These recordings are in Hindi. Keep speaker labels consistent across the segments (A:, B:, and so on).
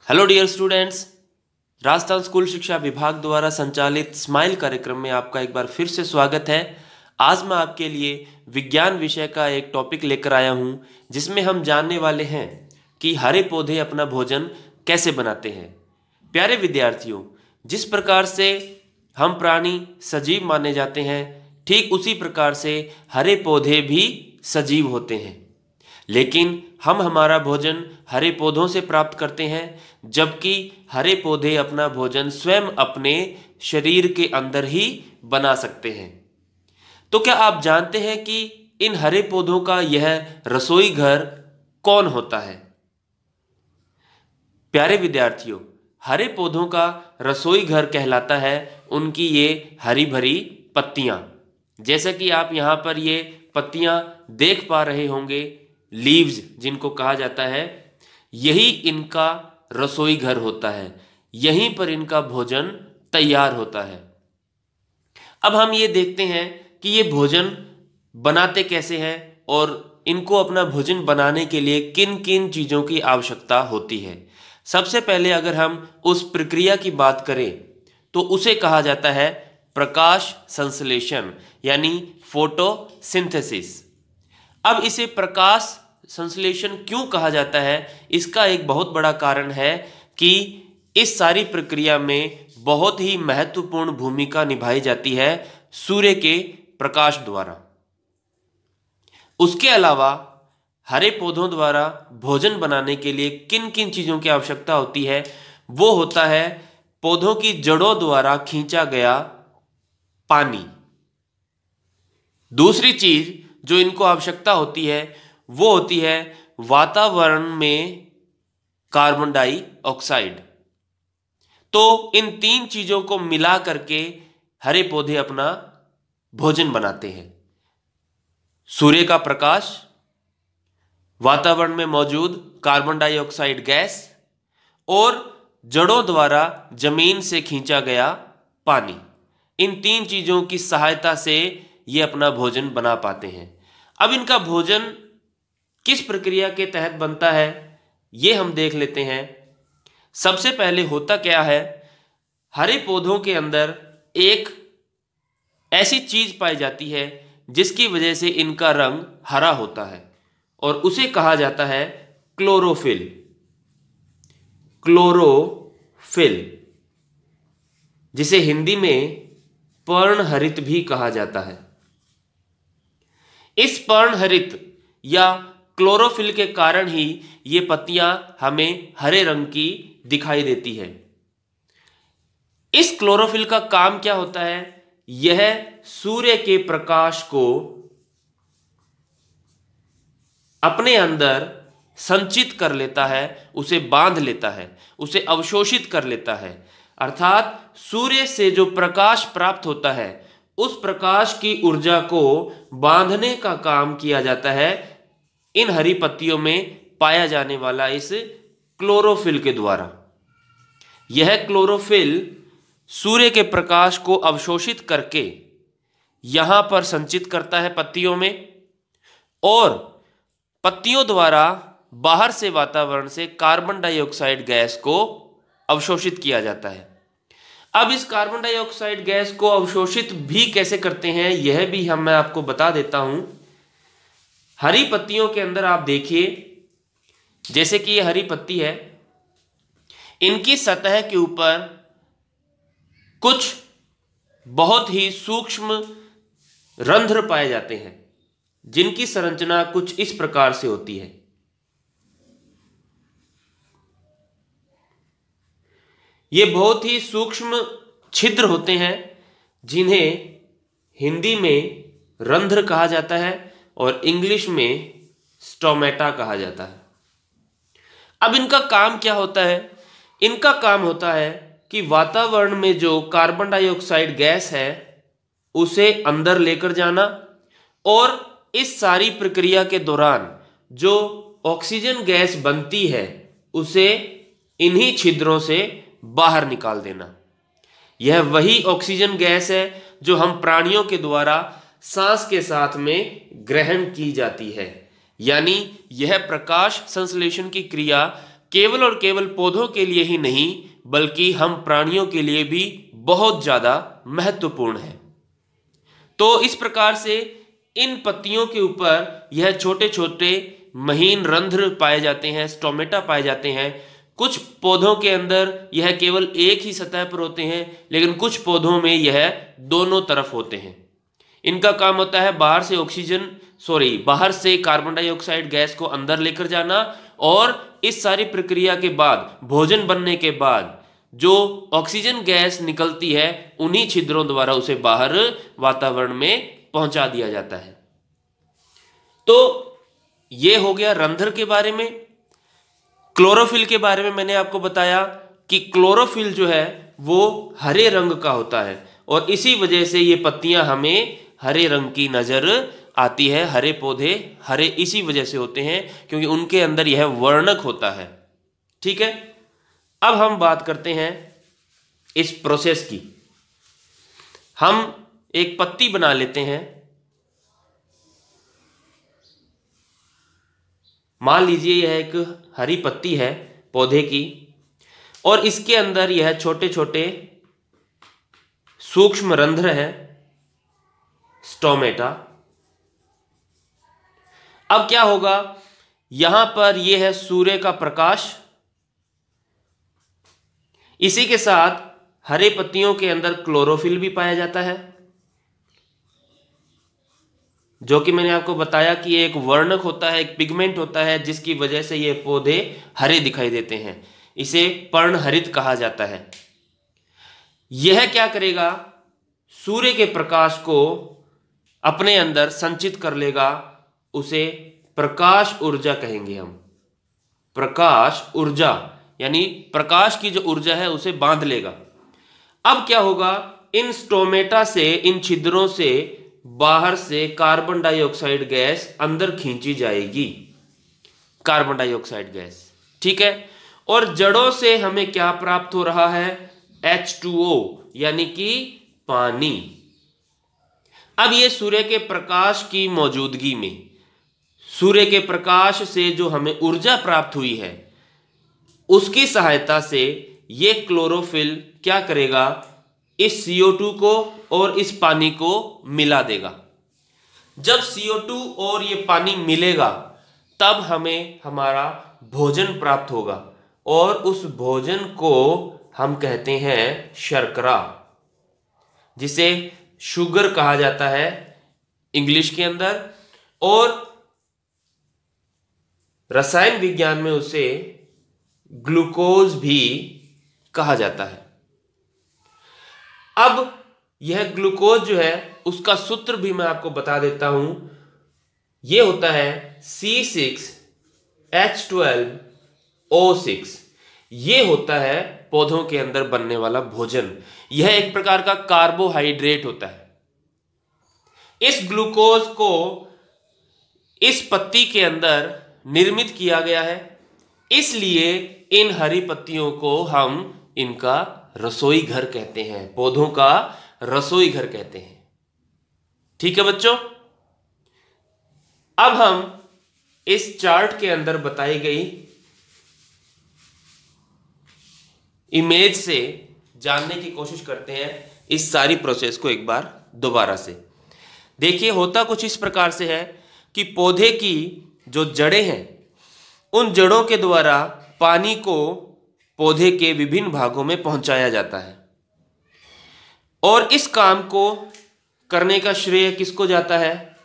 A: Hello dear students, Rajasthan school शिक्षा विभाग द्वारा संचालित स्माइल कार्यक्रम में आपका एक बार फिर से स्वागत है। आज मैं आपके लिए विज्ञान विषय का एक टॉपिक लेकर आया हूं, जिसमें हम जानने वाले हैं कि हरे पौधे अपना भोजन कैसे बनाते हैं। प्यारे विद्यार्थियों, जिस प्रकार से हम प्राणी सजीव माने जाते हैं, ठीक उसी प्रकार से हरे पौधे भी सजीव होते हैं, लेकिन हम हमारा भोजन हरे पौधों से प्राप्त करते हैं, जबकि हरे पौधे अपना भोजन स्वयं अपने शरीर के अंदर ही बना सकते हैं। तो क्या आप जानते हैं कि इन हरे पौधों का यह रसोई घर कौन होता है? प्यारे विद्यार्थियों, हरे पौधों का रसोई घर कहलाता है उनकी ये हरी भरी पत्तियां। जैसा कि आप यहां पर ये पत्तियां देख पा रहे होंगे, लीव्स जिनको कहा जाता है, यही इनका रसोई घर होता है। यहीं पर इनका भोजन तैयार होता है। अब हम ये देखते हैं कि ये भोजन बनाते कैसे हैं और इनको अपना भोजन बनाने के लिए किन किन चीज़ों की आवश्यकता होती है। सबसे पहले अगर हम उस प्रक्रिया की बात करें तो उसे कहा जाता है प्रकाश संश्लेषण, यानी फोटोसिंथेसिस। अब इसे प्रकाश संश्लेषण क्यों कहा जाता है? इसका एक बहुत बड़ा कारण है कि इस सारी प्रक्रिया में बहुत ही महत्वपूर्ण भूमिका निभाई जाती है सूर्य के प्रकाश द्वारा। उसके अलावा हरे पौधों द्वारा भोजन बनाने के लिए किन किन चीज़ों की आवश्यकता होती है, वो होता है पौधों की जड़ों द्वारा खींचा गया पानी। दूसरी चीज जो इनको आवश्यकता होती है वो होती है वातावरण में कार्बन डाइऑक्साइड। तो इन तीन चीजों को मिला करके हरे पौधे अपना भोजन बनाते हैं। सूर्य का प्रकाश, वातावरण में मौजूद कार्बन डाइऑक्साइड गैस और जड़ों द्वारा जमीन से खींचा गया पानी, इन तीन चीजों की सहायता से ये अपना भोजन बना पाते हैं। अब इनका भोजन किस प्रक्रिया के तहत बनता है ये हम देख लेते हैं। सबसे पहले होता क्या है, हरे पौधों के अंदर एक ऐसी चीज पाई जाती है जिसकी वजह से इनका रंग हरा होता है और उसे कहा जाता है क्लोरोफिल। क्लोरोफिल, जिसे हिंदी में पर्णहरित भी कहा जाता है। इस पर्णहरित या क्लोरोफिल के कारण ही ये पत्तियां हमें हरे रंग की दिखाई देती है। इस क्लोरोफिल का काम क्या होता है? यह सूर्य के प्रकाश को अपने अंदर संचित कर लेता है, उसे बांध लेता है, उसे अवशोषित कर लेता है। अर्थात सूर्य से जो प्रकाश प्राप्त होता है उस प्रकाश की ऊर्जा को बांधने का काम किया जाता है इन हरी पत्तियों में पाया जाने वाला इस क्लोरोफिल के द्वारा। यह क्लोरोफिल सूर्य के प्रकाश को अवशोषित करके यहां पर संचित करता है पत्तियों में, और पत्तियों द्वारा बाहर से वातावरण से कार्बन डाइऑक्साइड गैस को अवशोषित किया जाता है। अब इस कार्बन डाइऑक्साइड गैस को अवशोषित भी कैसे करते हैं यह भी मैं आपको बता देता हूं। हरी पत्तियों के अंदर आप देखिए, जैसे कि ये हरी पत्ती है, इनकी सतह के ऊपर कुछ बहुत ही सूक्ष्म रंध्र पाए जाते हैं जिनकी संरचना कुछ इस प्रकार से होती है। ये बहुत ही सूक्ष्म छिद्र होते हैं जिन्हें हिंदी में रंध्र कहा जाता है और इंग्लिश में स्टोमेटा कहा जाता है। अब इनका काम क्या होता है? इनका काम होता है कि वातावरण में जो कार्बन डाइऑक्साइड गैस है उसे अंदर लेकर जाना, और इस सारी प्रक्रिया के दौरान जो ऑक्सीजन गैस बनती है उसे इन्हीं छिद्रों से बाहर निकाल देना। यह वही ऑक्सीजन गैस है जो हम प्राणियों के द्वारा सांस के साथ में ग्रहण की जाती है। यानी यह प्रकाश संश्लेषण की क्रिया केवल और केवल पौधों के लिए ही नहीं बल्कि हम प्राणियों के लिए भी बहुत ज्यादा महत्वपूर्ण है। तो इस प्रकार से इन पत्तियों के ऊपर यह छोटे छोटे महीन रंध्र पाए जाते हैं, स्टोमेटा पाए जाते हैं। कुछ पौधों के अंदर यह केवल एक ही सतह पर होते हैं, लेकिन कुछ पौधों में यह दोनों तरफ होते हैं। इनका काम होता है बाहर से कार्बन डाइऑक्साइड गैस को अंदर लेकर जाना, और इस सारी प्रक्रिया के बाद भोजन बनने के बाद जो ऑक्सीजन गैस निकलती है उन्हीं छिद्रों द्वारा उसे बाहर वातावरण में पहुंचा दिया जाता है। तो यह हो गया रंध्र के बारे में। क्लोरोफिल के बारे में मैंने आपको बताया कि क्लोरोफिल जो है वो हरे रंग का होता है, और इसी वजह से ये पत्तियां हमें हरे रंग की नजर आती है। हरे पौधे हरे इसी वजह से होते हैं क्योंकि उनके अंदर यह वर्णक होता है। ठीक है, अब हम बात करते हैं इस प्रोसेस की। हम एक पत्ती बना लेते हैं। मान लीजिए यह एक हरी पत्ती है पौधे की, और इसके अंदर यह छोटे छोटे सूक्ष्म रंध्र हैं, स्टोमेटा। अब क्या होगा, यहां पर यह है सूर्य का प्रकाश, इसी के साथ हरे पत्तियों के अंदर क्लोरोफिल भी पाया जाता है, जो कि मैंने आपको बताया कि एक वर्णक होता है, एक पिगमेंट होता है जिसकी वजह से ये पौधे हरे दिखाई देते हैं। इसे पर्णहरित कहा जाता है। यह क्या करेगा, सूर्य के प्रकाश को अपने अंदर संचित कर लेगा। उसे प्रकाश ऊर्जा कहेंगे हम। प्रकाश ऊर्जा यानी प्रकाश की जो ऊर्जा है उसे बांध लेगा। अब क्या होगा, इन स्टोमेटा से, इन छिद्रों से बाहर से कार्बन डाइऑक्साइड गैस अंदर खींची जाएगी, कार्बन डाइऑक्साइड गैस। ठीक है, और जड़ों से हमें क्या प्राप्त हो रहा है, H2O यानी कि पानी। अब ये सूर्य के प्रकाश की मौजूदगी में, सूर्य के प्रकाश से जो हमें ऊर्जा प्राप्त हुई है उसकी सहायता से ये क्लोरोफिल क्या करेगा, इस CO2 को और इस पानी को मिला देगा। जब CO2 और ये पानी मिलेगा तब हमें हमारा भोजन प्राप्त होगा, और उस भोजन को हम कहते हैं शर्करा, जिसे शुगर कहा जाता है इंग्लिश के अंदर, और रसायन विज्ञान में उसे ग्लूकोज भी कहा जाता है। अब यह ग्लूकोज जो है उसका सूत्र भी मैं आपको बता देता हूं। यह होता है C6H12O6। यह होता है पौधों के अंदर बनने वाला भोजन। यह एक प्रकार का कार्बोहाइड्रेट होता है। इस ग्लूकोज को इस पत्ती के अंदर निर्मित किया गया है, इसलिए इन हरी पत्तियों को हम इनका रसोई घर कहते हैं, पौधों का रसोई घर कहते हैं। ठीक है बच्चों, अब हम इस चार्ट के अंदर बताई गई इमेज से जानने की कोशिश करते हैं इस सारी प्रोसेस को एक बार दोबारा से। देखिए, होता कुछ इस प्रकार से है कि पौधे की जो जड़ें हैं उन जड़ों के द्वारा पानी को पौधे के विभिन्न भागों में पहुंचाया जाता है, और इस काम को करने का श्रेय किसको जाता है,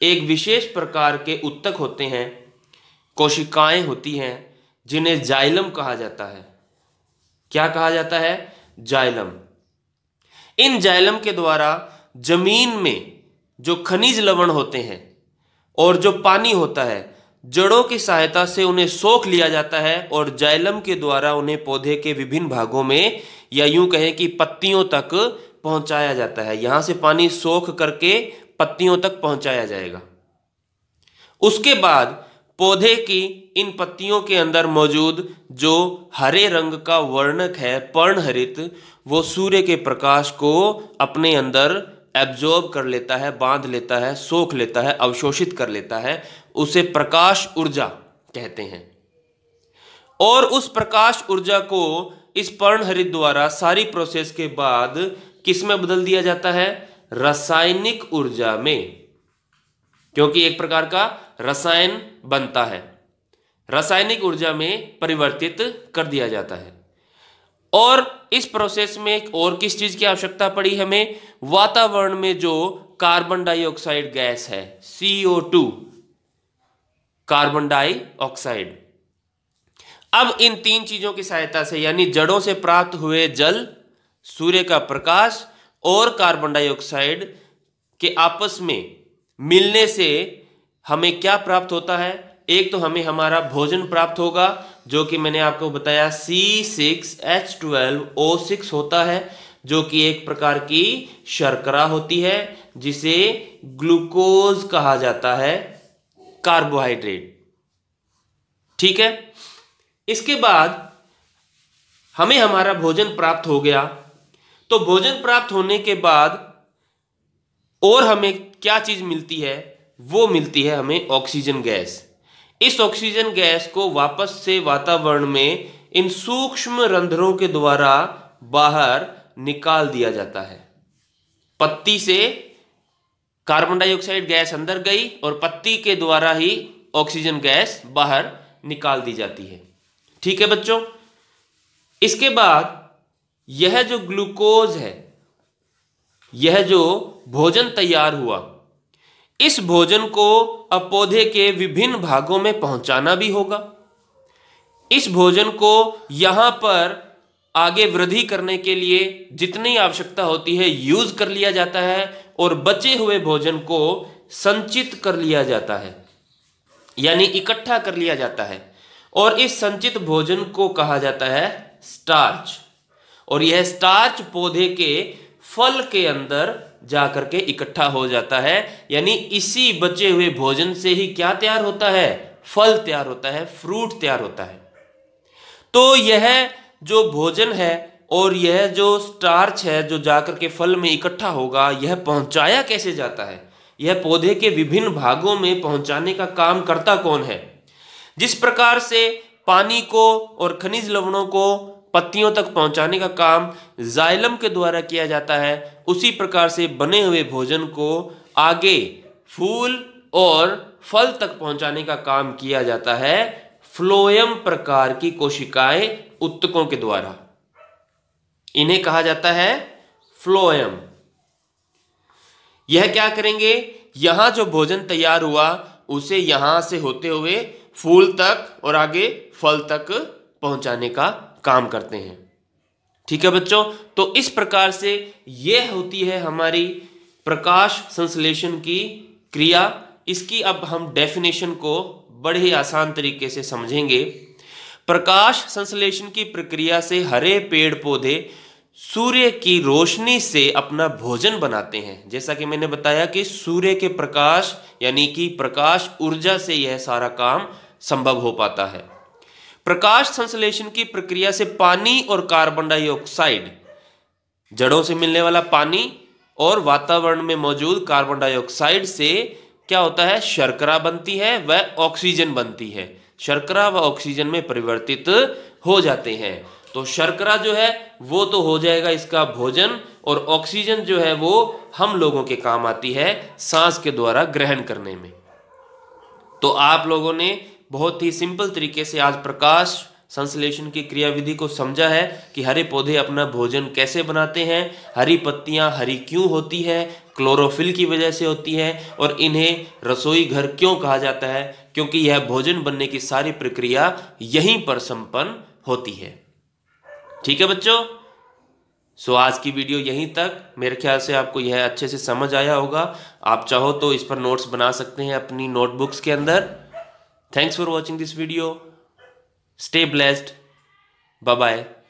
A: एक विशेष प्रकार के उत्तक होते हैं, कोशिकाएं होती हैं जिन्हें जाइलम कहा जाता है। क्या कहा जाता है, जाइलम। इन जाइलम के द्वारा जमीन में जो खनिज लवण होते हैं और जो पानी होता है, जड़ों की सहायता से उन्हें सोख लिया जाता है, और जाइलम के द्वारा उन्हें पौधे के विभिन्न भागों में, या यूं कहें कि पत्तियों तक पहुंचाया जाता है। यहां से पानी सोख करके पत्तियों तक पहुंचाया जाएगा। उसके बाद पौधे की इन पत्तियों के अंदर मौजूद जो हरे रंग का वर्णक है, पर्णहरित, वो सूर्य के प्रकाश को अपने अंदर एब्जॉर्ब कर लेता है, बांध लेता है, सोख लेता है, अवशोषित कर लेता है। उसे प्रकाश ऊर्जा कहते हैं। और उस प्रकाश ऊर्जा को इस पर्णहरित द्वारा सारी प्रोसेस के बाद किस में बदल दिया जाता है? रासायनिक ऊर्जा में, क्योंकि एक प्रकार का रसायन बनता है, रासायनिक ऊर्जा में परिवर्तित कर दिया जाता है। और इस प्रोसेस में एक और किस चीज की आवश्यकता पड़ी हमें? वातावरण में जो कार्बन डाइऑक्साइड गैस है, CO2, कार्बन डाइऑक्साइड। अब इन तीन चीजों की सहायता से, यानी जड़ों से प्राप्त हुए जल, सूर्य का प्रकाश और कार्बन डाइऑक्साइड के आपस में मिलने से हमें क्या प्राप्त होता है? एक तो हमें हमारा भोजन प्राप्त होगा, जो कि मैंने आपको बताया C6H12O6 होता है, जो कि एक प्रकार की शर्करा होती है, जिसे ग्लूकोज कहा जाता है, कार्बोहाइड्रेट। ठीक है। इसके बाद हमें हमारा भोजन प्राप्त हो गया, तो भोजन प्राप्त होने के बाद और हमें क्या चीज मिलती है? वो मिलती है हमें ऑक्सीजन गैस। इस ऑक्सीजन गैस को वापस से वातावरण में इन सूक्ष्म रंध्रों के द्वारा बाहर निकाल दिया जाता है। पत्ती से कार्बन डाइऑक्साइड गैस अंदर गई और पत्ती के द्वारा ही ऑक्सीजन गैस बाहर निकाल दी जाती है। ठीक है बच्चों। इसके बाद यह जो ग्लूकोज है, यह जो भोजन तैयार हुआ, इस भोजन को अब पौधे के विभिन्न भागों में पहुंचाना भी होगा। इस भोजन को यहां पर आगे वृद्धि करने के लिए जितनी आवश्यकता होती है यूज कर लिया जाता है और बचे हुए भोजन को संचित कर लिया जाता है, यानी इकट्ठा कर लिया जाता है। और इस संचित भोजन को कहा जाता है स्टार्च। और यह स्टार्च पौधे के फल के अंदर जाकर के इकट्ठा हो जाता है, यानी इसी बचे हुए भोजन से ही क्या तैयार होता है? फल तैयार होता है, फ्रूट तैयार होता है। तो यह जो भोजन है और यह जो स्टार्च है जो जाकर के फल में इकट्ठा होगा, यह पहुंचाया कैसे जाता है? यह पौधे के विभिन्न भागों में पहुंचाने का काम करता कौन है? जिस प्रकार से पानी को और खनिज लवणों को पत्तियों तक पहुंचाने का काम जाइलम के द्वारा किया जाता है, उसी प्रकार से बने हुए भोजन को आगे फूल और फल तक पहुंचाने का काम किया जाता है फ्लोएम प्रकार की कोशिकाएं, उत्तकों के द्वारा। इन्हें कहा जाता है फ्लोएम। यह क्या करेंगे? यहां जो भोजन तैयार हुआ उसे यहां से होते हुए फूल तक और आगे फल तक पहुंचाने का काम करते हैं। ठीक है बच्चों। तो इस प्रकार से यह होती है हमारी प्रकाश संश्लेषण की क्रिया। इसकी अब हम डेफिनेशन को बड़े ही आसान तरीके से समझेंगे। प्रकाश संश्लेषण की प्रक्रिया से हरे पेड़ पौधे सूर्य की रोशनी से अपना भोजन बनाते हैं। जैसा कि मैंने बताया कि सूर्य के प्रकाश यानी कि प्रकाश ऊर्जा से यह सारा काम संभव हो पाता है। प्रकाश संश्लेषण की प्रक्रिया से पानी और कार्बन डाइऑक्साइड, जड़ों से मिलने वाला पानी और वातावरण में मौजूद कार्बन डाइऑक्साइड से क्या होता है? शर्करा बनती है व ऑक्सीजन बनती है। शर्करा व ऑक्सीजन में परिवर्तित हो जाते हैं। तो शर्करा जो है वो तो हो जाएगा इसका भोजन, और ऑक्सीजन जो है वो हम लोगों के काम आती है सांस के द्वारा ग्रहण करने में। तो आप लोगों ने बहुत ही सिंपल तरीके से आज प्रकाश संश्लेषण की क्रियाविधि को समझा है कि हरे पौधे अपना भोजन कैसे बनाते हैं, हरी पत्तियां हरी क्यों होती है, क्लोरोफिल की वजह से होती है, और इन्हें रसोई घर क्यों कहा जाता है, क्योंकि यह भोजन बनने की सारी प्रक्रिया यहीं पर संपन्न होती है। ठीक है बच्चों। सो आज की वीडियो यहीं तक। मेरे ख्याल से आपको यह अच्छे से समझ आया होगा। आप चाहो तो इस पर नोट्स बना सकते हैं अपनी नोटबुक्स के अंदर। Thanks for watching this video. Stay blessed. Bye bye.